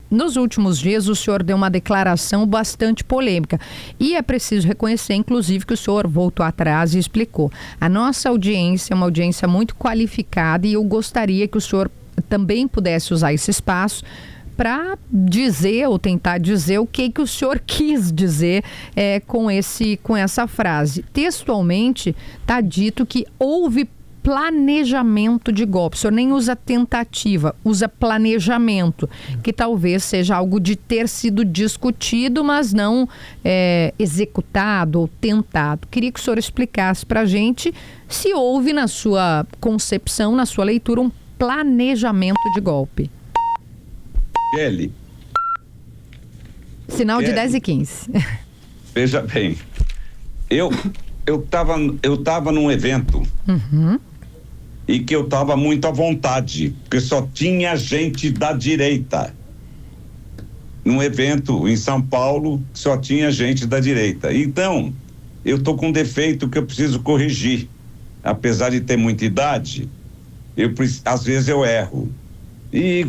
nos últimos dias o senhor deu uma declaração bastante polêmica e é preciso reconhecer, inclusive, que o senhor voltou atrás e explicou. A nossa audiência é uma audiência muito qualificada e eu gostaria que o senhor também pudesse usar esse espaço para dizer ou tentar dizer o que o senhor quis dizer com essa frase. Textualmente está dito que houve planejamento de golpe. O senhor nem usa tentativa, usa planejamento, que talvez seja algo de ter sido discutido, mas não executado ou tentado. Queria que o senhor explicasse para a gente se houve na sua concepção, na sua leitura, um planejamento de golpe. Kelly. Sinal de 10h15. Veja bem, eu tava num evento e que eu tava muito à vontade, porque só tinha gente da direita. Num evento em São Paulo, só tinha gente da direita. Então, eu tô com um defeito que eu preciso corrigir. Apesar de ter muita idade, às vezes eu erro. E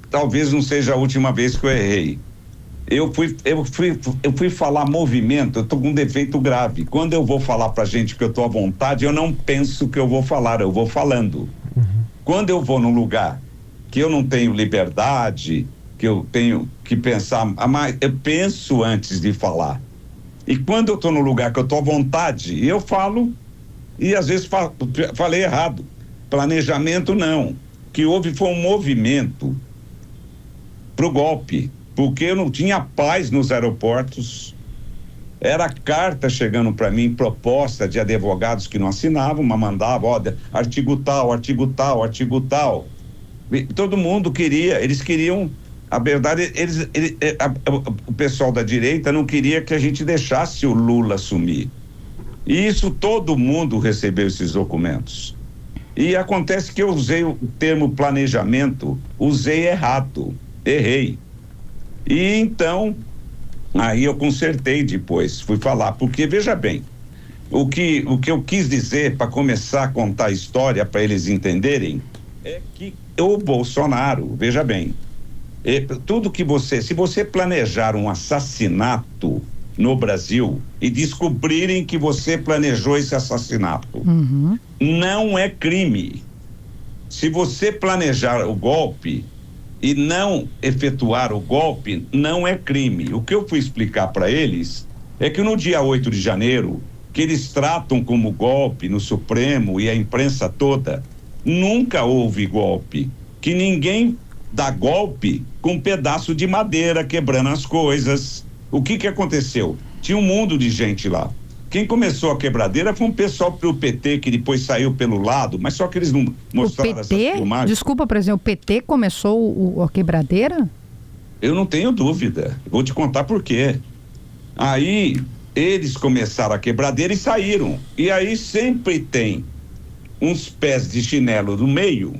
talvez não seja a última vez que eu errei. Eu fui falar movimento, eu tô com um defeito grave. Quando eu vou falar pra gente que eu tô à vontade, eu não penso que eu vou falar, eu vou falando. Quando eu vou num lugar que eu não tenho liberdade, que eu tenho que pensar, eu penso antes de falar. E quando eu tô num lugar que eu tô à vontade, eu falo e às vezes falei errado. Planejamento não. O que houve foi um movimento pro golpe, porque eu não tinha paz nos aeroportos. Era carta chegando para mim, proposta de advogados que não assinavam, mas mandavam, artigo tal, artigo tal, artigo tal. E todo mundo queria, eles queriam, a verdade, o pessoal da direita não queria que a gente deixasse o Lula assumir. E isso, todo mundo recebeu esses documentos. E acontece que eu usei o termo planejamento, usei errado, errei. E então, aí eu consertei depois, fui falar, porque veja bem, o que eu quis dizer para começar a contar a história para eles entenderem é que o Bolsonaro, veja bem, tudo que se você planejar um assassinato no Brasil e descobrirem que você planejou esse assassinato, não é crime. Se você planejar o golpe e não efetuar o golpe, não é crime. O que eu fui explicar para eles é que no dia 8 de janeiro, que eles tratam como golpe no Supremo e a imprensa toda, nunca houve golpe. Que ninguém dá golpe com um pedaço de madeira quebrando as coisas. O que aconteceu? Tinha um mundo de gente lá. Quem começou a quebradeira foi um pessoal do PT que depois saiu pelo lado, mas só que eles não mostraram essas filmagens. Desculpa, presidente, o PT começou a quebradeira? Eu não tenho dúvida. Vou te contar por quê. Aí eles começaram a quebradeira e saíram. E aí sempre tem uns pés de chinelo no meio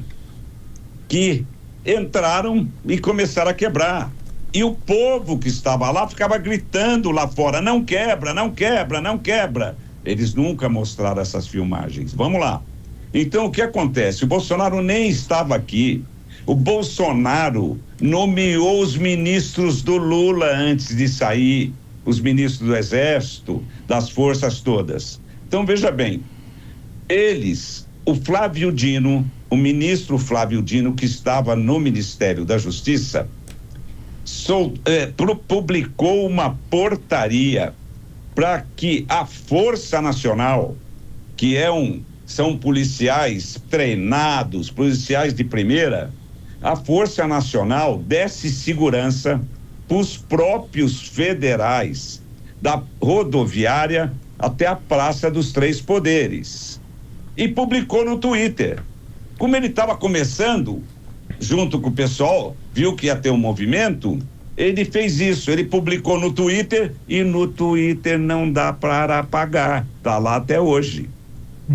que entraram e começaram a quebrar. E o povo que estava lá ficava gritando lá fora, não quebra, não quebra, não quebra. Eles nunca mostraram essas filmagens. Vamos lá. Então o que acontece? O Bolsonaro nem estava aqui. O Bolsonaro nomeou os ministros do Lula antes de sair, os ministros do Exército, das forças todas. Então veja bem, o Flávio Dino, o ministro Flávio Dino, que estava no Ministério da Justiça, publicou uma portaria para que a Força Nacional, que são policiais treinados, policiais de primeira, a Força Nacional desse segurança para os próprios federais, da rodoviária até a Praça dos Três Poderes. E publicou no Twitter. Como ele estava começando, junto com o pessoal, viu que ia ter um movimento, ele fez isso, ele publicou no Twitter e no Twitter não dá para apagar, tá lá até hoje.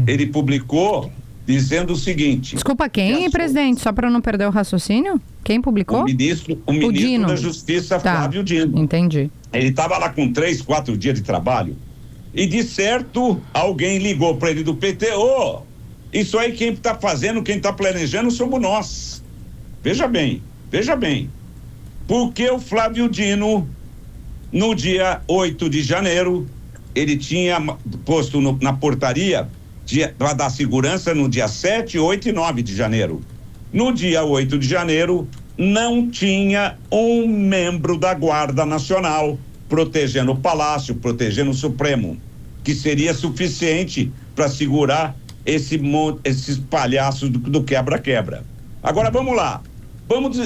Ele publicou dizendo o seguinte... Desculpa, quem, presidente? Só para não perder o raciocínio? Quem publicou? O ministro da Justiça, Flávio Dino. Entendi. Ele estava lá com 3, 4 dias de trabalho e de certo alguém ligou para ele do PT, isso aí quem está fazendo, quem está planejando somos nós. Veja bem, Porque o Flávio Dino, no dia 8 de janeiro, ele tinha posto na portaria para dar segurança no dia 7, 8 e 9 de janeiro. No dia 8 de janeiro, não tinha um membro da Guarda Nacional protegendo o Palácio, protegendo o Supremo, que seria suficiente para segurar esses palhaços do quebra-quebra. Agora vamos lá,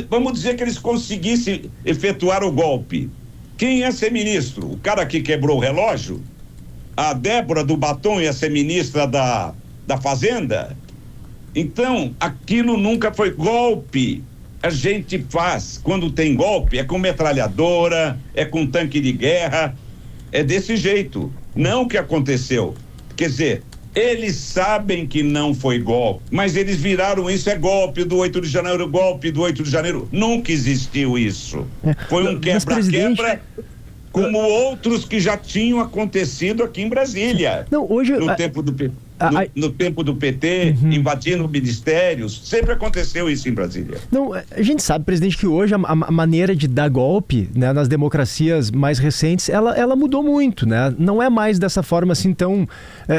vamos dizer que eles conseguissem efetuar o golpe. Quem ia ser ministro? O cara que quebrou o relógio? A Débora do Batom ia ser ministra da Fazenda? Então, aquilo nunca foi golpe. A gente faz, quando tem golpe, é com metralhadora, é com tanque de guerra, é desse jeito. Não o que aconteceu. Quer dizer, eles sabem que não foi golpe, mas eles viraram isso, é golpe do 8 de janeiro, golpe do 8 de janeiro. Nunca existiu isso. Foi um quebra-quebra, como outros que já tinham acontecido aqui em Brasília. Não, hoje... No tempo do PT, invadindo ministérios, sempre aconteceu isso em Brasília. Não, a gente sabe, presidente, que hoje a maneira de dar golpe, né, nas democracias mais recentes, ela mudou muito, né? Não é mais dessa forma assim tão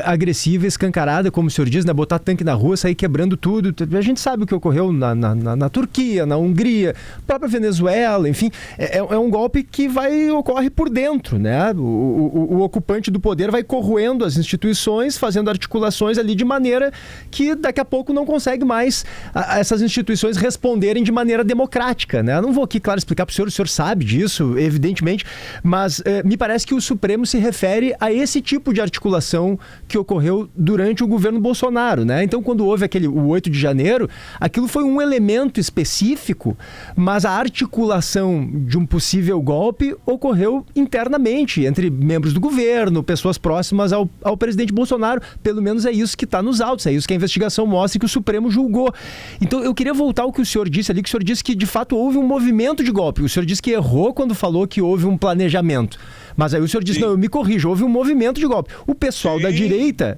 agressiva, escancarada, como o senhor diz, né? Botar tanque na rua, sair quebrando tudo. A gente sabe o que ocorreu na Turquia, na Hungria, própria Venezuela, enfim. É um golpe que ocorre por dentro, né? O ocupante do poder vai corroendo as instituições, fazendo articulações ali de maneira que daqui a pouco não consegue mais essas instituições responderem de maneira democrática, né? Eu não vou aqui, claro, explicar para o senhor sabe disso, evidentemente, mas me parece que o Supremo se refere a esse tipo de articulação que ocorreu durante o governo Bolsonaro, né? Então, quando houve o 8 de janeiro, aquilo foi um elemento específico, mas a articulação de um possível golpe ocorreu internamente, entre membros do governo, pessoas próximas ao presidente Bolsonaro. Pelo menos é isso que está nos autos, é isso que a investigação mostra e que o Supremo julgou. Então eu queria voltar ao que o senhor disse ali, que o senhor disse que de fato houve um movimento de golpe. O senhor disse que errou quando falou que houve um planejamento. Mas aí o senhor disse, não, eu me corrijo, houve um movimento de golpe. O pessoal da direita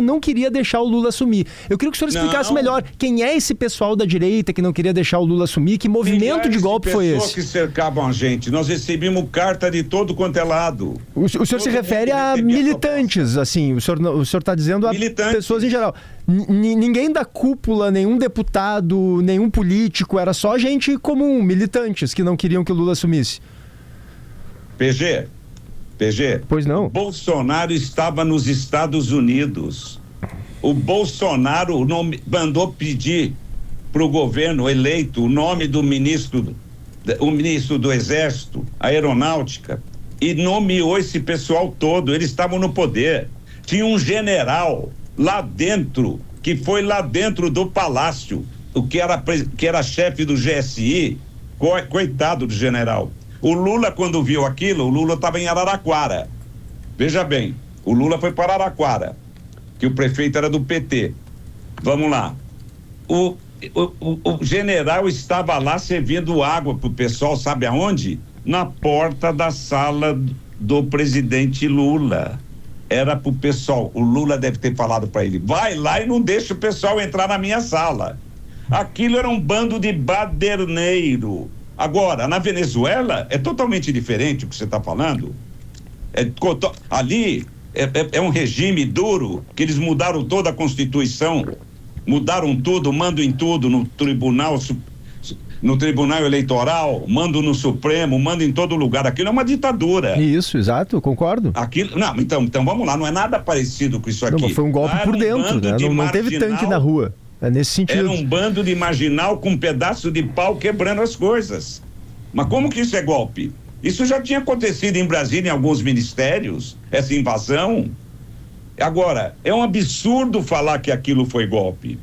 não queria deixar o Lula assumir. Eu queria que o senhor explicasse melhor quem é esse pessoal da direita que não queria deixar o Lula assumir, que movimento de golpe foi esse? Pessoas que cercavam a gente, nós recebemos carta de todo quanto é lado. O senhor se refere a militantes, assim, o senhor está dizendo a pessoas em geral. Ninguém da cúpula, nenhum deputado, nenhum político, era só gente comum, militantes que não queriam que o Lula assumisse. PG, pois não. O Bolsonaro estava nos Estados Unidos. O Bolsonaro mandou pedir para o governo eleito o nome do ministro do Exército, Aeronáutica, e nomeou esse pessoal todo. Eles estavam no poder. Tinha um general lá dentro, que foi lá dentro do Palácio, que era chefe do GSI, coitado do general. O Lula, quando viu aquilo, o Lula estava em Araraquara. Veja bem, o Lula foi para Araraquara, que o prefeito era do PT. Vamos lá. O general estava lá servindo água para o pessoal, sabe aonde? Na porta da sala do presidente Lula. Era para o pessoal. O Lula deve ter falado para ele, vai lá e não deixa o pessoal entrar na minha sala. Aquilo era um bando de baderneiro. Agora, na Venezuela, é totalmente diferente o que você está falando. Ali é um regime duro, que eles mudaram toda a Constituição, mudaram tudo, mandam em tudo no Tribunal Eleitoral, mandam no Supremo, mandam em todo lugar. Aquilo é uma ditadura. Isso, exato, concordo. Não, então vamos lá, não é nada parecido com isso aqui. Não, foi um golpe por dentro, né? Não teve tanque na rua. É nesse sentido. Era um bando de marginal com um pedaço de pau quebrando as coisas. Mas como que isso é golpe? Isso já tinha acontecido em Brasília, em alguns ministérios, essa invasão. Agora, é um absurdo falar que aquilo foi golpe.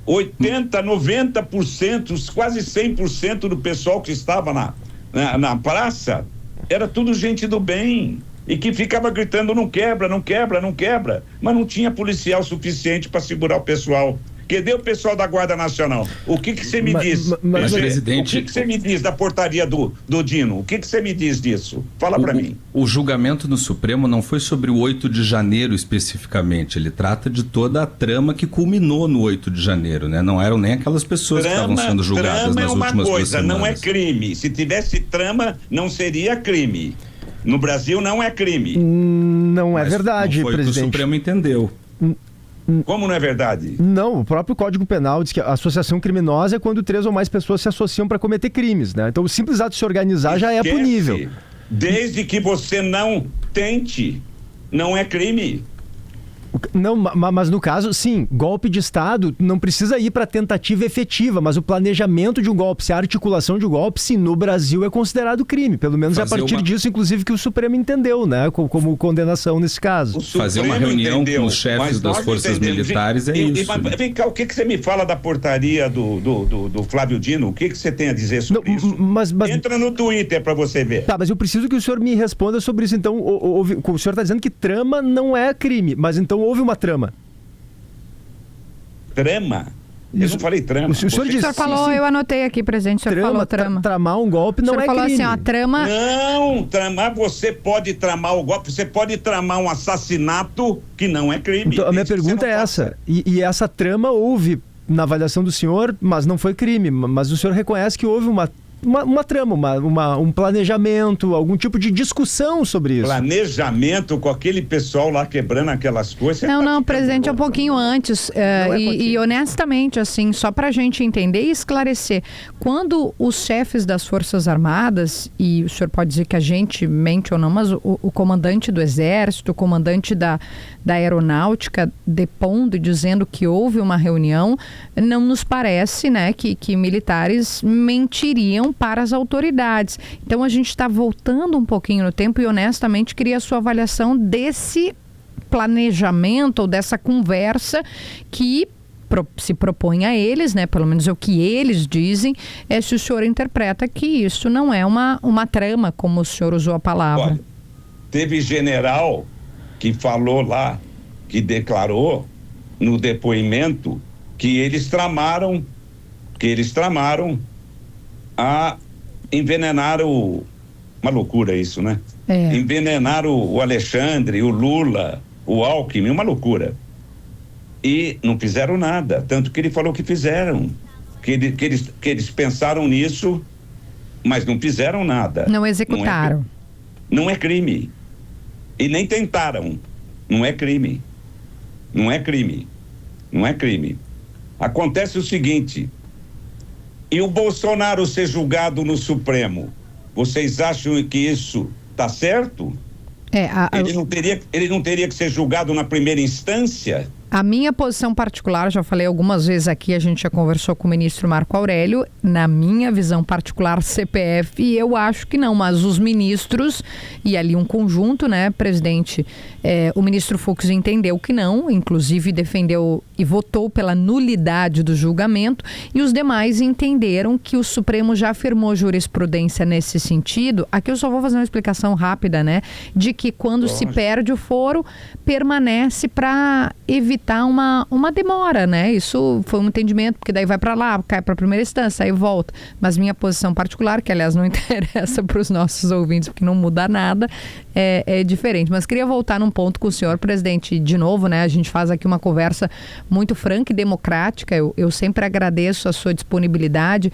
80%, 90%, quase 100% do pessoal que estava na praça, era tudo gente do bem. E que ficava gritando, não quebra, não quebra, não quebra. Mas não tinha policial suficiente para segurar o pessoal. Cadê o pessoal da Guarda Nacional? O que você me diz? Presidente, o que você me diz da portaria do Dino? O que você me diz disso? Fala para mim. O julgamento no Supremo não foi sobre o 8 de janeiro especificamente, ele trata de toda a trama que culminou no 8 de janeiro, né? Não eram nem aquelas pessoas que estavam sendo julgadas nas últimas 2 semanas. Não é crime. Se tivesse trama, não seria crime. No Brasil não é crime. Não é Mas verdade, não foi presidente. O que o Supremo entendeu. Como não é verdade? Não, o próprio Código Penal diz que a associação criminosa é quando 3 ou mais pessoas se associam para cometer crimes, né? Então o simples ato de se organizar já é punível. Desde que você não tente, não é crime. Não, mas no caso, sim, golpe de Estado não precisa ir para tentativa efetiva, mas o planejamento de um golpe, se a articulação de um golpe, sim, no Brasil é considerado crime. Pelo menos é a partir disso, inclusive, que o Supremo entendeu, né? Como condenação nesse caso. Fazer uma reunião com os chefes das forças militares é isso. Vem cá, o que você me fala da portaria do Flávio Dino? O que você tem a dizer sobre isso? Entra no Twitter para você ver. Tá, mas eu preciso que o senhor me responda sobre isso. Então, o senhor está dizendo que trama não é crime, mas então houve uma trama. Trama? Eu não falei trama. O senhor disse, o senhor falou, sim. Eu anotei aqui, presidente, o senhor falou trama. Tramar um golpe não é crime. O senhor falou assim, ó, trama... Não, tramar, você pode tramar o golpe, você pode tramar um assassinato que não é crime. Então, a minha pergunta é essa, e essa trama houve na avaliação do senhor, mas não foi crime, mas o senhor reconhece que houve uma trama, um planejamento, algum tipo de discussão sobre isso. Planejamento com aquele pessoal lá quebrando aquelas coisas. Não, presidente, é um pouquinho antes. E honestamente, assim, só pra gente entender e esclarecer, quando os chefes das Forças Armadas, e o senhor pode dizer que a gente mente ou não, mas o comandante do Exército, o comandante da Aeronáutica depondo e dizendo que houve uma reunião, não nos parece, né, que militares mentiriam para as autoridades. Então a gente está voltando um pouquinho no tempo e honestamente queria a sua avaliação desse planejamento ou dessa conversa que se propõe a eles, né? Pelo menos é o que eles dizem, se o senhor interpreta que isso não é uma trama, como o senhor usou a palavra. Olha, teve general que falou lá, que declarou no depoimento que eles tramaram a envenenar uma loucura isso, né? Envenenar o Alexandre, o Lula, o Alckmin, uma loucura. E não fizeram nada, tanto que ele falou que fizeram, que eles pensaram nisso, mas não fizeram nada. Não executaram. Não é crime. E nem tentaram. Não é crime. Não é crime. Não é crime. Acontece o seguinte: e o Bolsonaro ser julgado no Supremo, vocês acham que isso está certo? Ele não teria que ser julgado na primeira instância? A minha posição particular, já falei algumas vezes aqui, a gente já conversou com o ministro Marco Aurélio, na minha visão particular CPF, eu acho que não, mas os ministros, e ali um conjunto, né, presidente, o ministro Fux entendeu que não, inclusive defendeu e votou pela nulidade do julgamento, e os demais entenderam que o Supremo já afirmou jurisprudência nesse sentido. Aqui eu só vou fazer uma explicação rápida, né, de que quando se perde o foro, permanece para evitar uma demora, né? Isso foi um entendimento, porque daí vai para lá, cai para a primeira instância, aí volta. Mas minha posição particular, que aliás não interessa para os nossos ouvintes, porque não muda nada, é diferente. Mas queria voltar num ponto com o senhor, presidente, de novo, né? A gente faz aqui uma conversa muito franca e democrática. Eu sempre agradeço a sua disponibilidade.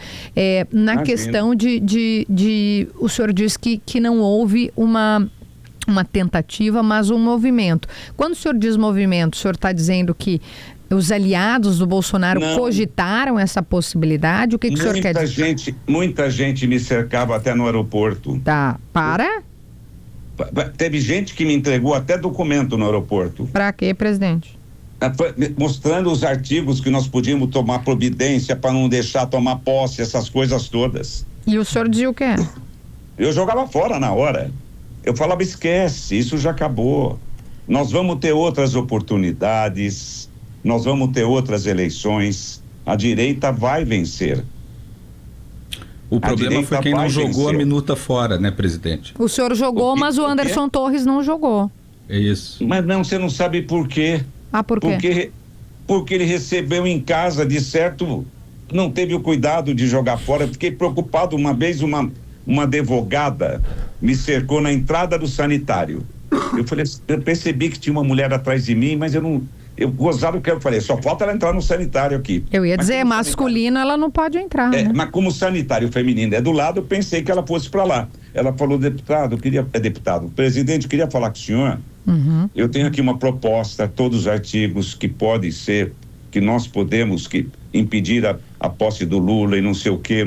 Na questão de o senhor diz que não houve uma tentativa, mas um movimento. Quando o senhor diz movimento, o senhor está dizendo que os aliados do Bolsonaro cogitaram essa possibilidade? O que o senhor quer dizer? Muita gente me cercava até no aeroporto. Tá, para? Teve gente que me entregou até documento no aeroporto. Para quê, presidente? Mostrando os artigos que nós podíamos tomar providência para não deixar tomar posse, essas coisas todas. E o senhor dizia o quê? Eu jogava fora na hora. Eu falava, esquece, isso já acabou. Nós vamos ter outras oportunidades, nós vamos ter outras eleições. A direita vai vencer. O problema foi quem não jogou a minuta fora, né, presidente? O senhor jogou, mas o Anderson Torres não jogou. É isso. Mas não, você não sabe por quê. Por quê? porque ele recebeu em casa, de certo, não teve o cuidado de jogar fora. Fiquei preocupado uma vez, uma advogada me cercou na entrada do sanitário. Eu percebi que tinha uma mulher atrás de mim, mas eu gozava o que eu falei, só falta ela entrar no sanitário aqui. Eu ia dizer, masculino ela não pode entrar, né? Mas como sanitário feminino é do lado, eu pensei que ela fosse para lá. Ela falou, deputado, presidente, eu queria falar com o senhor. Eu tenho aqui uma proposta, todos os artigos que podem ser, que nós podemos impedir a posse do Lula e não sei o quê.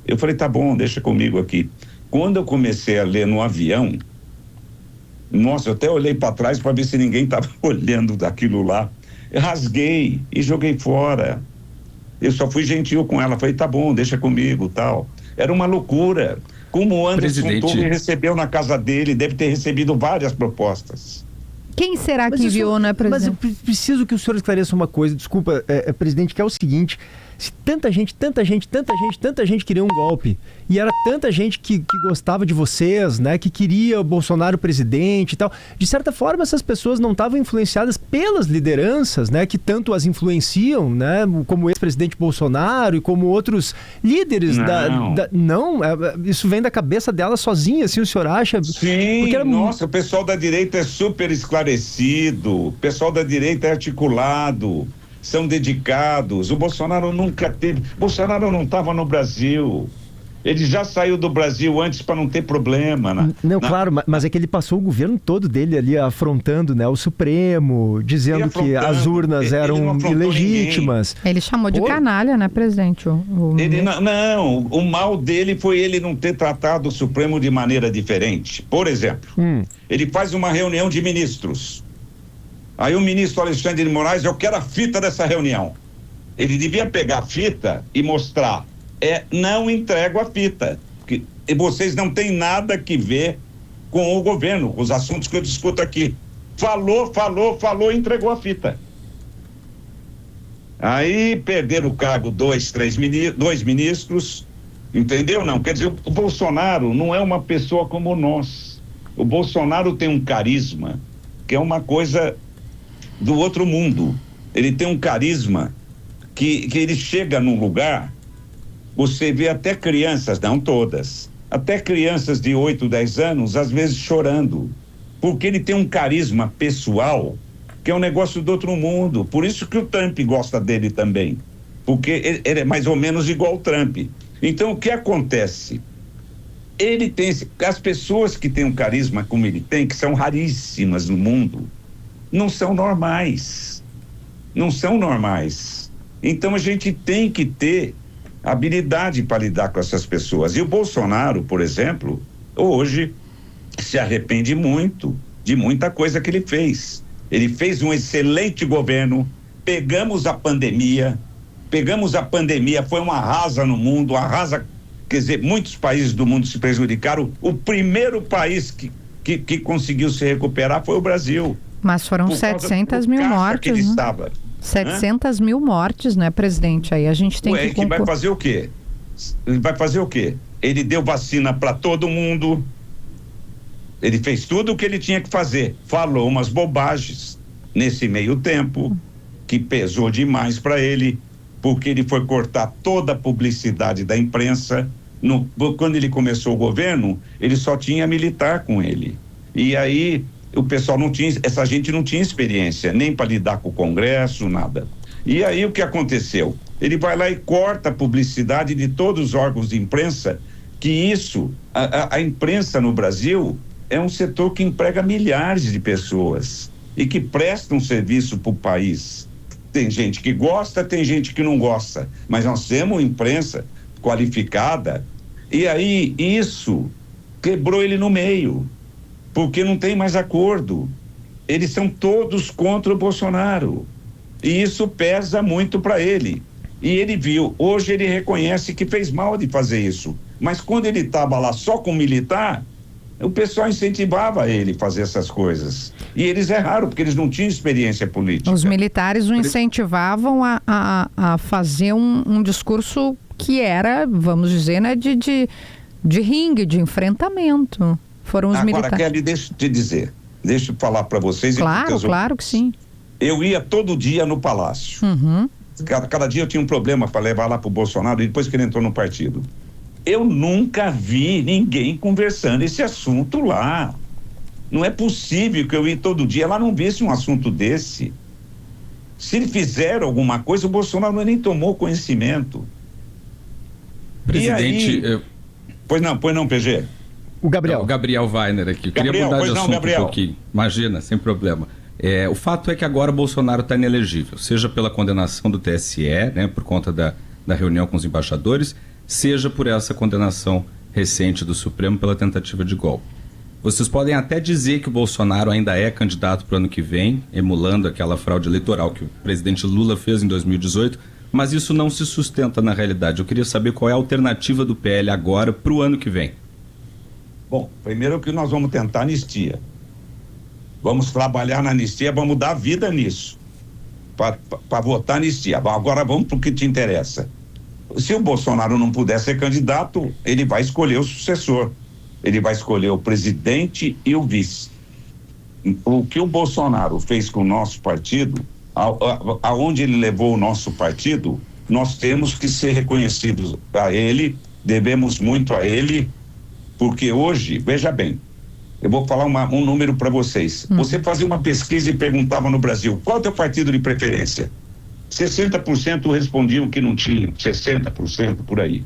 Eu falei, tá bom, deixa comigo aqui. Quando eu comecei a ler no avião, nossa, eu até olhei para trás para ver se ninguém estava olhando daquilo lá. Eu rasguei e joguei fora. Eu só fui gentil com ela, falei, tá bom, deixa comigo, tal. Era uma loucura. Como o Anderson Torres recebeu na casa dele, deve ter recebido várias propostas. Quem será que enviou, né, presidente? Mas eu preciso que o senhor esclareça uma coisa, desculpa, presidente, que é o seguinte: se tanta gente queria um golpe, e era tanta gente que gostava de vocês, né, que queria o Bolsonaro presidente e tal, de certa forma essas pessoas não estavam influenciadas pelas lideranças, né, que tanto as influenciam, né, como o ex-presidente Bolsonaro e como outros líderes não, isso vem da cabeça dela sozinha, assim, o senhor acha? Sim, nossa, o pessoal da direita é super esclarecido, o pessoal da direita é articulado, são dedicados. O Bolsonaro nunca teve. Bolsonaro não estava no Brasil. Ele já saiu do Brasil antes para não ter problema. Claro, mas é que ele passou o governo todo dele ali afrontando, né, o Supremo, dizendo que as urnas eram ilegítimas. Ninguém. Ele chamou de canalha, né, presidente? O mal dele foi ele não ter tratado o Supremo de maneira diferente. Por exemplo, ele faz uma reunião de ministros. Aí o ministro Alexandre de Moraes, eu quero a fita dessa reunião. Ele devia pegar a fita e mostrar. Não entrego a fita. E vocês não têm nada que ver com o governo, com os assuntos que eu discuto aqui. Falou, entregou a fita. Aí perderam o cargo dois ministros, entendeu? Não, quer dizer, o Bolsonaro não é uma pessoa como nós. O Bolsonaro tem um carisma que é uma coisa do outro mundo. Ele tem um carisma que ele chega num lugar, você vê até crianças, não todas, até crianças de 8, 10 anos, às vezes chorando, porque ele tem um carisma pessoal que é um negócio do outro mundo. Por isso que o Trump gosta dele também, porque ele é mais ou menos igual ao Trump. Então o que acontece? Ele tem as pessoas que têm um carisma como ele tem, que são raríssimas no mundo, não são normais. Então a gente tem que ter habilidade para lidar com essas pessoas. E o Bolsonaro, por exemplo, hoje se arrepende muito de muita coisa que ele fez. Ele fez um excelente governo, pegamos a pandemia, foi uma arrasa no mundo, quer dizer, muitos países do mundo se prejudicaram. O primeiro país que conseguiu se recuperar foi o Brasil. Mas foram 700 mil mortes, né? 700 mil mortes, né, presidente? Aí a gente tem que vai fazer o quê? Ele deu vacina para todo mundo. Ele fez tudo o que ele tinha que fazer. Falou umas bobagens nesse meio tempo que pesou demais para ele, porque ele foi cortar toda a publicidade da imprensa. Quando ele começou o governo, ele só tinha militar com ele. E aí o pessoal essa gente não tinha experiência, nem para lidar com o Congresso, nada. E aí o que aconteceu? Ele vai lá e corta a publicidade de todos os órgãos de imprensa, que isso, a imprensa no Brasil é um setor que emprega milhares de pessoas e que presta um serviço para o país. Tem gente que gosta, tem gente que não gosta, mas nós temos uma imprensa qualificada, e aí isso quebrou ele no meio, porque não tem mais acordo. Eles são todos contra o Bolsonaro e isso pesa muito para ele. E ele viu, hoje ele reconhece que fez mal de fazer isso, mas quando ele estava lá só com militar, o pessoal incentivava ele a fazer essas coisas. E eles erraram, porque eles não tinham experiência política. Os militares o incentivavam a fazer um discurso que era, vamos dizer, né, de ringue, de enfrentamento. Foram os militares. Agora, Kelly, deixa eu te dizer, deixa eu falar para vocês. Claro que sim. eu ia todo dia no Palácio. Cada dia eu tinha um problema para levar lá pro Bolsonaro, e depois que ele entrou no partido. Eu nunca vi ninguém conversando esse assunto lá. Não é possível que eu ia todo dia lá não visse um assunto desse. Se ele fizer alguma coisa, o Bolsonaro nem tomou conhecimento. Presidente... E aí, Pois não, PG. O Gabriel. O Gabriel Weiner aqui. Eu queria mudar de assunto um pouquinho. Imagina, sem problema. O fato é que agora o Bolsonaro está inelegível, seja pela condenação do TSE, né, por conta da reunião com os embaixadores, seja por essa condenação recente do Supremo pela tentativa de golpe. Vocês podem até dizer que o Bolsonaro ainda é candidato para o ano que vem, emulando aquela fraude eleitoral que o presidente Lula fez em 2018, mas isso não se sustenta na realidade. Eu queria saber qual é a alternativa do PL agora para o ano que vem. Bom, primeiro que nós vamos tentar anistia. Vamos trabalhar na anistia, vamos dar vida nisso, para votar anistia. Agora vamos para o que te interessa. Se o Bolsonaro não puder ser candidato, ele vai escolher o sucessor. Ele vai escolher o presidente e o vice. O que o Bolsonaro fez com o nosso partido, aonde ele levou o nosso partido, nós temos que ser reconhecidos a ele, devemos muito a ele, porque hoje, veja bem, eu vou falar um número para vocês. Você fazia uma pesquisa e perguntava no Brasil, qual é o teu partido de preferência? 60% respondiam que não tinham, 60% por aí.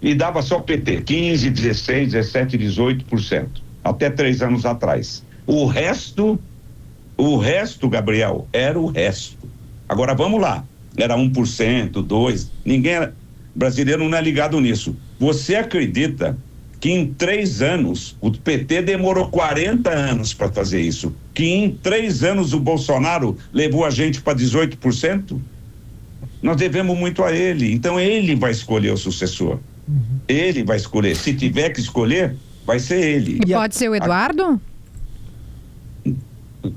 E dava só PT, 15, 16, 17, 18%, até 3 anos atrás. O resto, Gabriel, era o resto. Agora vamos lá, era 1%, 2%, brasileiro não é ligado nisso. Você acredita que em 3 anos, o PT demorou 40 anos para fazer isso, que em 3 anos o Bolsonaro levou a gente para 18%? Nós devemos muito a ele, então ele vai escolher o sucessor. Ele vai escolher, se tiver que escolher, vai ser ele. E pode ser o Eduardo?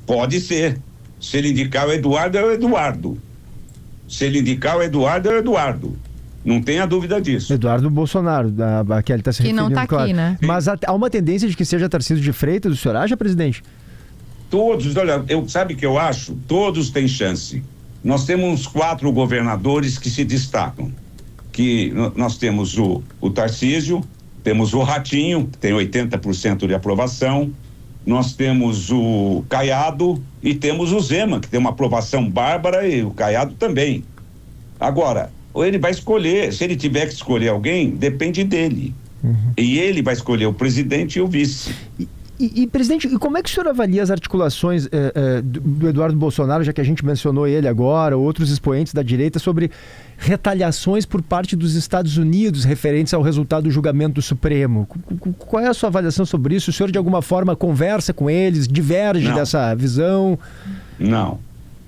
Pode ser. Se ele indicar o Eduardo, é o Eduardo. Se ele indicar o Eduardo, é o Eduardo. Não tenha dúvida disso. Eduardo Bolsonaro, que ele está se referindo. Que não está aqui, né? Mas há uma tendência de que seja Tarcísio de Freitas, o senhor acha, presidente? Todos, olha, sabe o que eu acho? Todos têm chance. Nós temos 4 governadores que se destacam. Que nós temos o Tarcísio, temos o Ratinho, que tem 80% de aprovação, nós temos o Caiado e temos o Zema, que tem uma aprovação bárbara, e o Caiado também. Agora, ele vai escolher, se ele tiver que escolher alguém, depende dele. E ele vai escolher o presidente e o vice. E presidente, e como é que o senhor avalia as articulações do Eduardo Bolsonaro, já que a gente mencionou ele agora, outros expoentes da direita, sobre retaliações por parte dos Estados Unidos referentes ao resultado do julgamento do Supremo? Qual é a sua avaliação sobre isso? O senhor de alguma forma conversa com eles, diverge dessa visão? Não,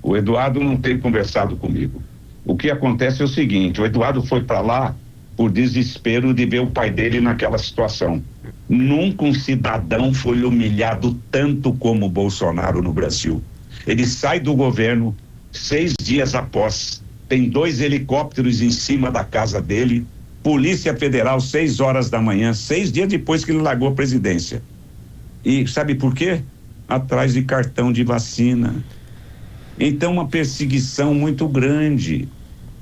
o Eduardo não tem conversado comigo. O que acontece é o seguinte, o Eduardo foi para lá por desespero de ver o pai dele naquela situação. Nunca um cidadão foi humilhado tanto como o Bolsonaro no Brasil. Ele sai do governo 6 dias após, tem 2 helicópteros em cima da casa dele, Polícia Federal 6 horas da manhã, 6 dias depois que ele largou a presidência. E sabe por quê? Atrás de cartão de vacina. Então, uma perseguição muito grande.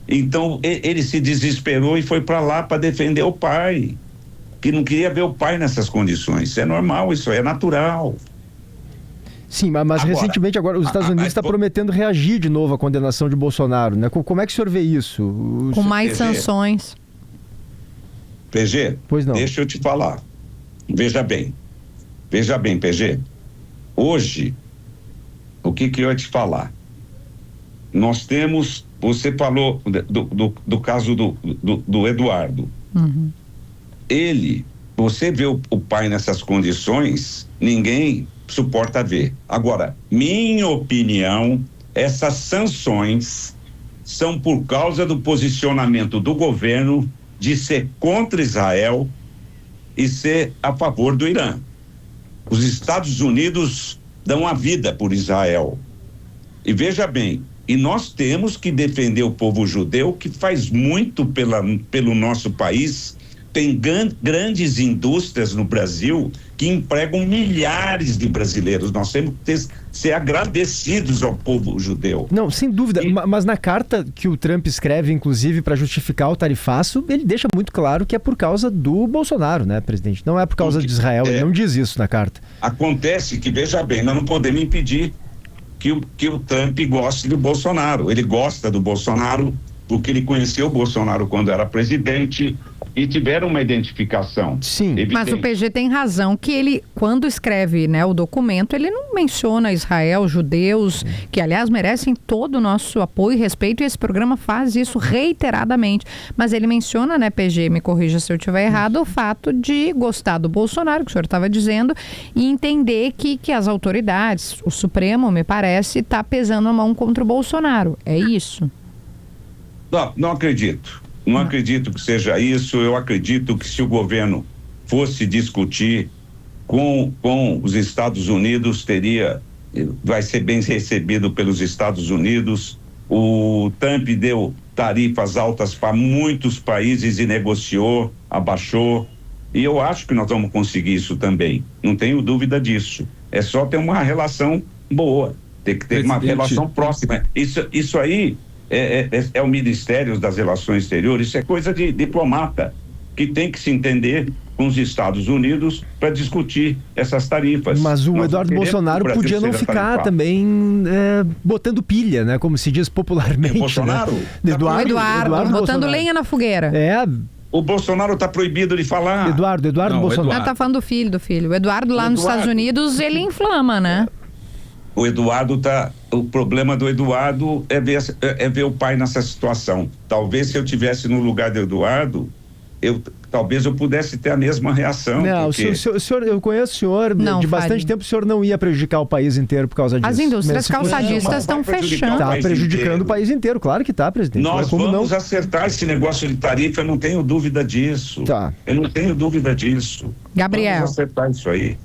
Então, ele se desesperou e foi para lá para defender o pai, que não queria ver o pai nessas condições. Isso é normal, isso é natural. Sim, mas agora, recentemente agora os Estados Unidos estão prometendo reagir de novo à condenação de Bolsonaro, né? Como é que o senhor vê isso? Com mais sanções. PG, pois não. Deixa eu te falar. Veja bem, PG. Hoje, o que eu ia te falar? Nós temos, você falou do caso do Eduardo. Você vê o pai nessas condições, ninguém suporta ver. Agora, minha opinião, essas sanções são por causa do posicionamento do governo de ser contra Israel e ser a favor do Irã. Os Estados Unidos dão a vida por Israel. E veja bem, e nós temos que defender o povo judeu, que faz muito pelo nosso país, tem grandes indústrias no Brasil que empregam milhares de brasileiros. Nós temos que ser agradecidos ao povo judeu. Não, sem dúvida, mas na carta que o Trump escreve, inclusive, para justificar o tarifaço, ele deixa muito claro que é por causa do Bolsonaro, né, presidente? Não é por causa de Israel, ele não diz isso na carta. Acontece que, veja bem, nós não podemos impedir que o Trump goste do Bolsonaro. Ele gosta do Bolsonaro porque ele conheceu o Bolsonaro quando era presidente e tiveram uma identificação. Sim. Evidente. Mas o PG tem razão que ele, quando escreve, né, o documento, ele não menciona Israel, judeus, que aliás merecem todo o nosso apoio e respeito, e esse programa faz isso reiteradamente. Mas ele menciona, né, PG, me corrija se eu estiver errado, o fato de gostar do Bolsonaro, que o senhor estava dizendo, e entender que as autoridades, o Supremo, me parece, está pesando a mão contra o Bolsonaro. É isso? Não acredito. Não acredito que seja isso. Eu acredito que se o governo fosse discutir com os Estados Unidos, vai ser bem recebido pelos Estados Unidos. O Trump deu tarifas altas para muitos países e negociou, abaixou. E eu acho que nós vamos conseguir isso também. Não tenho dúvida disso. É só ter uma relação boa. Tem que ter uma relação próxima. Isso aí é o Ministério das Relações Exteriores, isso é coisa de diplomata, que tem que se entender com os Estados Unidos para discutir essas tarifas. Mas o Eduardo Bolsonaro podia não ficar também botando pilha, né? Como se diz popularmente. O Bolsonaro? Né? Eduardo botando lenha na fogueira. O Bolsonaro está proibido de falar. Eduardo Bolsonaro. Não, tá falando do filho. O Eduardo lá nos Estados Unidos, ele inflama, né? O Eduardo o problema do Eduardo é ver o pai nessa situação. Talvez se eu tivesse no lugar do Eduardo, talvez eu pudesse ter a mesma reação. Não, porque... o senhor, eu conheço o senhor de bastante tempo, o senhor não ia prejudicar o país inteiro por causa disso. As indústrias calçadistas estão fechando. Está prejudicando o país inteiro, claro que está, presidente. Nós vamos acertar esse negócio de tarifa, eu não tenho dúvida disso. Tá. Eu não tenho dúvida disso. Gabriel. Vamos acertar isso aí.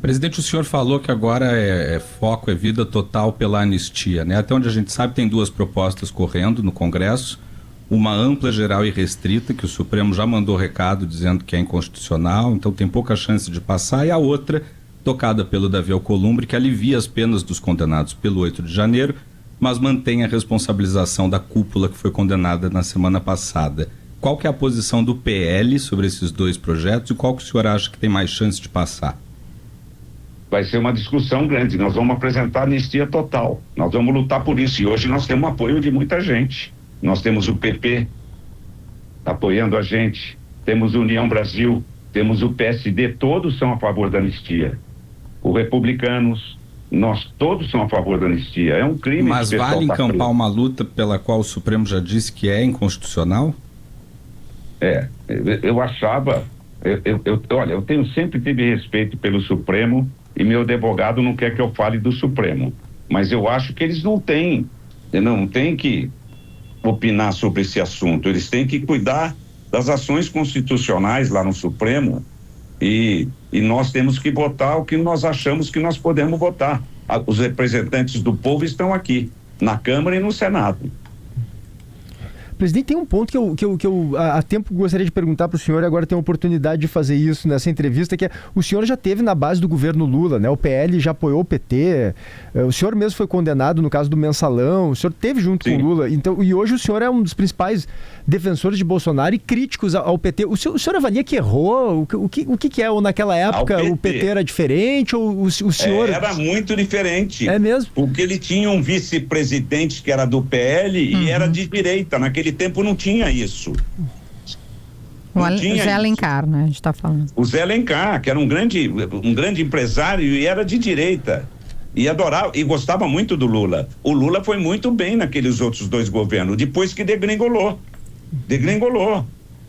Presidente, o senhor falou que agora foco, é vida total pela anistia, né? Até onde a gente sabe, tem 2 propostas correndo no Congresso, uma ampla, geral e restrita, que o Supremo já mandou recado dizendo que é inconstitucional, então tem pouca chance de passar, e a outra, tocada pelo Davi Alcolumbre, que alivia as penas dos condenados pelo 8 de janeiro, mas mantém a responsabilização da cúpula que foi condenada na semana passada. Qual que é a posição do PL sobre esses 2 projetos e qual que o senhor acha que tem mais chance de passar? Vai ser uma discussão grande, nós vamos apresentar anistia total, nós vamos lutar por isso, e hoje nós temos apoio de muita gente. Nós temos o PP apoiando a gente, temos União Brasil, temos o PSD, todos são a favor da anistia. Os republicanos, nós todos são a favor da anistia, é um crime. Mas vale encampar uma luta pela qual o Supremo já disse que é inconstitucional? Eu achava, olha, eu sempre tive respeito pelo Supremo, e meu advogado não quer que eu fale do Supremo, mas eu acho que eles não têm que opinar sobre esse assunto, eles têm que cuidar das ações constitucionais lá no Supremo, e nós temos que votar o que nós achamos que nós podemos votar. Os representantes do povo estão aqui, na Câmara e no Senado. Presidente, tem um ponto que eu há tempo gostaria de perguntar para o senhor, e agora tem a oportunidade de fazer isso nessa entrevista, que é, o senhor já teve na base do governo Lula, né? O PL já apoiou o PT, o senhor mesmo foi condenado no caso do mensalão, o senhor teve junto com o Lula, então, e hoje o senhor é um dos principais defensores de Bolsonaro e críticos ao PT. O senhor avalia que errou? O que é? Ou naquela época o PT era diferente? Ou o senhor... Era muito diferente. É mesmo? Porque ele tinha um vice-presidente que era do PL e era de direita. Naquele tempo não tinha isso. O Zé Alencar, né? A gente está falando. O Zé Alencar, que era um grande empresário e era de direita. E adorava, e gostava muito do Lula. O Lula foi muito bem naqueles outros 2 governos, depois que degringolou.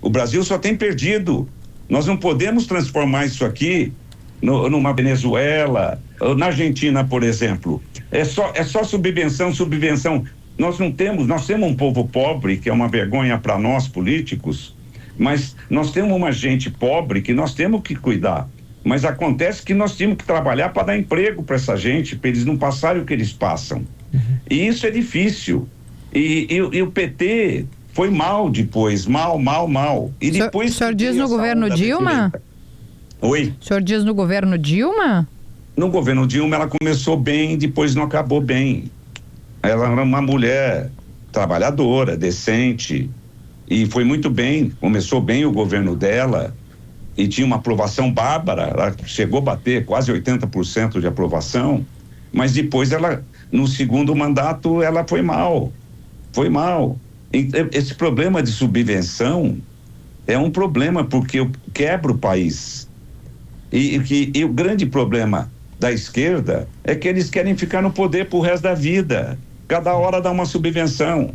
O Brasil só tem perdido. Nós não podemos transformar isso aqui numa Venezuela, na Argentina, por exemplo. É só subvenção. Nós temos um povo pobre, que é uma vergonha para nós políticos, mas nós temos uma gente pobre que nós temos que cuidar. Mas acontece que nós temos que trabalhar para dar emprego para essa gente, para eles não passarem o que eles passam. E isso é difícil. E o PT foi mal depois, mal. E depois... O senhor diz no governo Dilma? Oi? O senhor diz no governo Dilma? No governo Dilma ela começou bem, depois não acabou bem. Ela era uma mulher trabalhadora, decente, e foi muito bem, começou bem o governo dela, e tinha uma aprovação bárbara, ela chegou a bater quase 80% de aprovação, mas depois ela, no segundo mandato, ela foi mal. Esse problema de subvenção é um problema porque quebra o país. E o grande problema da esquerda é que eles querem ficar no poder pro resto da vida. Cada hora dá uma subvenção.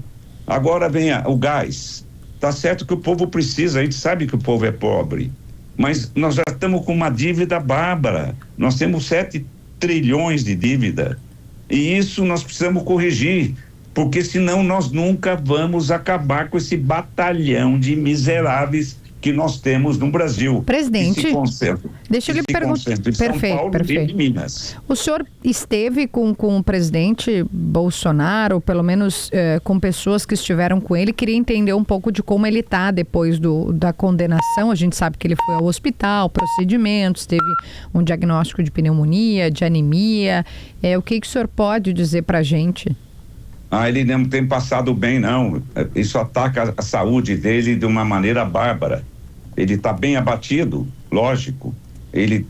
Agora vem o gás. Tá certo que o povo precisa, a gente sabe que o povo é pobre, mas nós já estamos com uma dívida bárbara. Nós temos 7 trilhões de dívida. E isso nós precisamos corrigir, porque senão nós nunca vamos acabar com esse batalhão de miseráveis que nós temos no Brasil. Presidente, deixa eu lhe perguntar. Perfeito. Minas. O senhor esteve com o presidente Bolsonaro, ou pelo menos com pessoas que estiveram com ele, queria entender um pouco de como ele está depois da condenação. A gente sabe que ele foi ao hospital, procedimentos, teve um diagnóstico de pneumonia, de anemia. O que o senhor pode dizer pra gente? Ele não tem passado bem, não. Isso ataca a saúde dele de uma maneira bárbara. Ele está bem abatido, lógico. Ele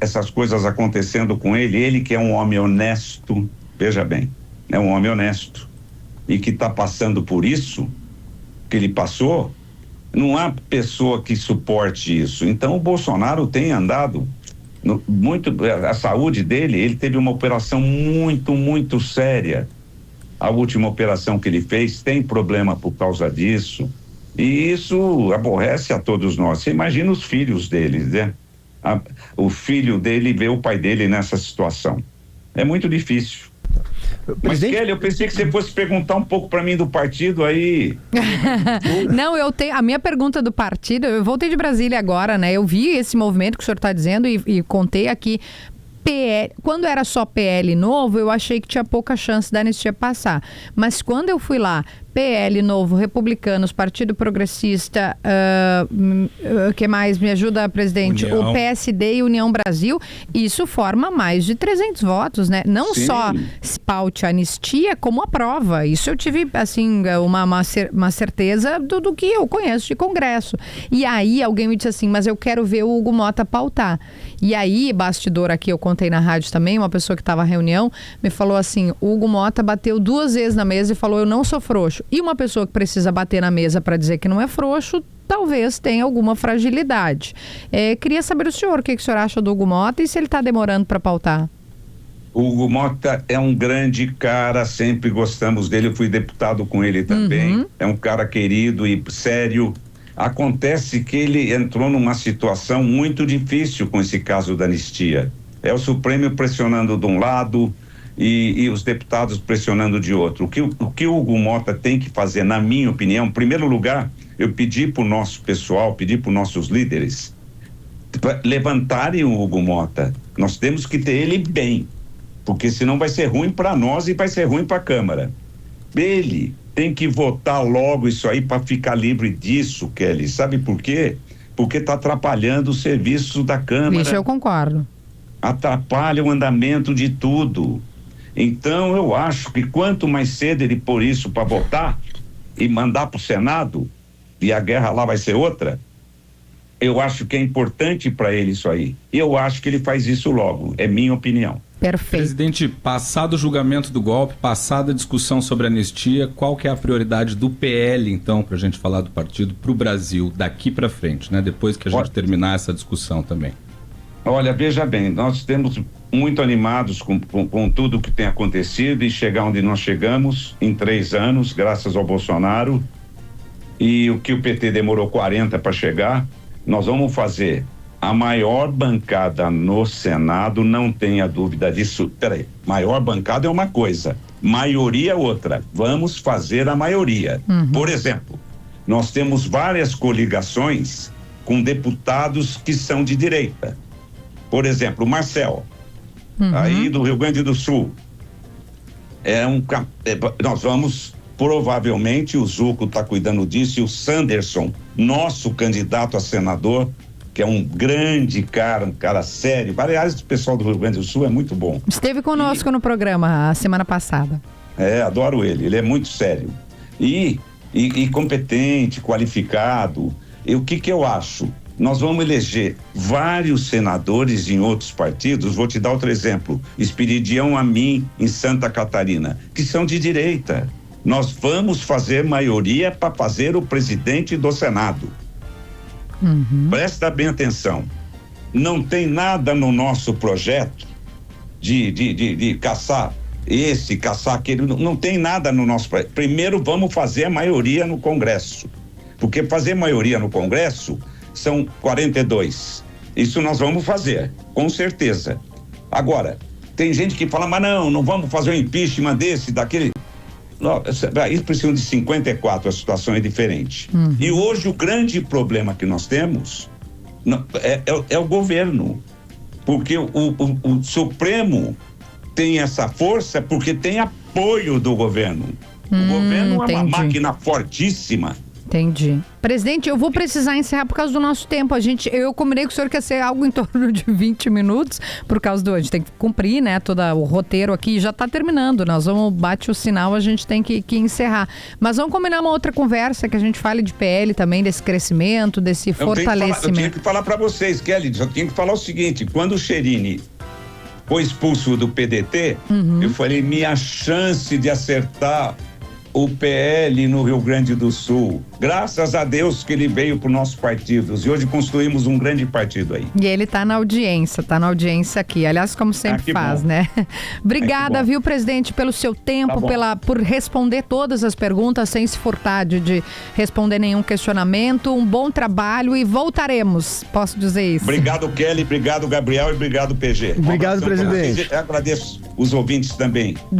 essas coisas acontecendo com ele que é um homem honesto, veja bem, é um homem honesto e que está passando por isso que ele passou, não há pessoa que suporte isso. Então o Bolsonaro tem andado a saúde dele, ele teve uma operação muito séria. A última operação que ele fez tem problema por causa disso, e isso aborrece a todos nós. Você imagina os filhos dele, né? O filho dele vê o pai dele nessa situação. É muito difícil. Mas, Kelly, eu pensei que você fosse perguntar um pouco para mim do partido aí. Não, a minha pergunta do partido, eu voltei de Brasília agora, né? Eu vi esse movimento que o senhor está dizendo e contei aqui. Quando era só PL Novo, eu achei que tinha pouca chance da anistia passar. Mas quando eu fui lá, PL Novo, Republicanos, Partido Progressista, que mais me ajuda, presidente? União. O PSD e União Brasil, isso forma mais de 300 votos, né? Não Sim. só se paute a anistia, como a prova. Isso eu tive, assim, uma certeza do que eu conheço de Congresso. E aí alguém me disse assim, mas eu quero ver o Hugo Motta pautar. E aí, bastidor aqui, eu contei na rádio também, uma pessoa que estava à reunião, me falou assim, o Hugo Motta bateu 2 vezes na mesa e falou, eu não sou frouxo. E uma pessoa que precisa bater na mesa para dizer que não é frouxo, talvez tenha alguma fragilidade. Queria saber do senhor, o que o senhor acha do Hugo Motta e se ele está demorando para pautar. O Hugo Motta é um grande cara, sempre gostamos dele, eu fui deputado com ele também, é um cara querido e sério. Acontece que ele entrou numa situação muito difícil com esse caso da anistia. É o Supremo pressionando de um lado e os deputados pressionando de outro. O que o Hugo Motta tem que fazer, na minha opinião, em primeiro lugar, eu pedi para o nosso pessoal, pedi para os nossos líderes levantarem o Hugo Motta. Nós temos que ter ele bem, porque senão vai ser ruim para nós e vai ser ruim para a Câmara. Ele tem que votar logo isso aí para ficar livre disso, Kelly. Sabe por quê? Porque está atrapalhando o serviço da Câmara. Isso eu concordo. Atrapalha o andamento de tudo. Então eu acho que quanto mais cedo ele pôr isso para votar e mandar para o Senado, e a guerra lá vai ser outra, eu acho que é importante para ele isso aí. Eu acho que ele faz isso logo, é minha opinião. Perfeito. Presidente, passado o julgamento do golpe, passada a discussão sobre a anistia, qual que é a prioridade do PL, então, para a gente falar do partido, para o Brasil, daqui para frente, né? Depois que a gente terminar essa discussão também. Olha, veja bem, nós estamos muito animados com tudo que tem acontecido e chegar onde nós chegamos em 3 anos, graças ao Bolsonaro, e o que o PT demorou 40 para chegar, nós vamos fazer a maior bancada no Senado, não tenha dúvida disso. Peraí, maior bancada é uma coisa, maioria é outra. Vamos fazer a maioria. Por exemplo, nós temos várias coligações com deputados que são de direita. Por exemplo, o Marcel, aí do Rio Grande do Sul. Nós vamos Provavelmente o Zucco está cuidando disso, e o Sanderson, nosso candidato a senador, que é um grande cara, um cara sério. Aliás, o pessoal do Rio Grande do Sul é muito bom. Esteve conosco no programa a semana passada. Adoro ele é muito sério. E competente, qualificado. E o que eu acho? Nós vamos eleger vários senadores em outros partidos. Vou te dar outro exemplo. Esperidião Amin, em Santa Catarina, que são de direita. Nós vamos fazer maioria para fazer o presidente do Senado. Presta bem atenção. Não tem nada no nosso projeto de caçar aquele. Não tem nada no nosso projeto. Primeiro vamos fazer a maioria no Congresso. Porque fazer maioria no Congresso são 42. Isso nós vamos fazer, com certeza. Agora, tem gente que fala, mas não vamos fazer um impeachment desse, daquele. Isso precisa de 54, a situação é diferente. E hoje o grande problema que nós temos é o governo, porque o Supremo tem essa força porque tem apoio do governo. O governo é uma máquina fortíssima. Entendi. Presidente, eu vou precisar encerrar por causa do nosso tempo. Eu combinei com o senhor que ia ser algo em torno de 20 minutos, por causa a gente tem que cumprir, né, todo o roteiro aqui, já está terminando. Nós vamos, bate o sinal, a gente tem que encerrar. Mas vamos combinar uma outra conversa, que a gente fale de PL também, desse crescimento, desse fortalecimento. Eu tinha que falar para vocês, Kelly, só tinha que falar o seguinte: quando o Cherini foi expulso do PDT, eu falei, minha chance de acertar o PL no Rio Grande do Sul. Graças a Deus que ele veio para os nossos partidos. E hoje construímos um grande partido aí. E ele está na audiência aqui. Aliás, como sempre faz, bom, né? Obrigada, viu, presidente, pelo seu tempo, por responder todas as perguntas sem se furtar de responder nenhum questionamento. Um bom trabalho e voltaremos, posso dizer isso. Obrigado, Kelly, obrigado, Gabriel, e obrigado, PG. Obrigado, presidente. Eu agradeço os ouvintes também.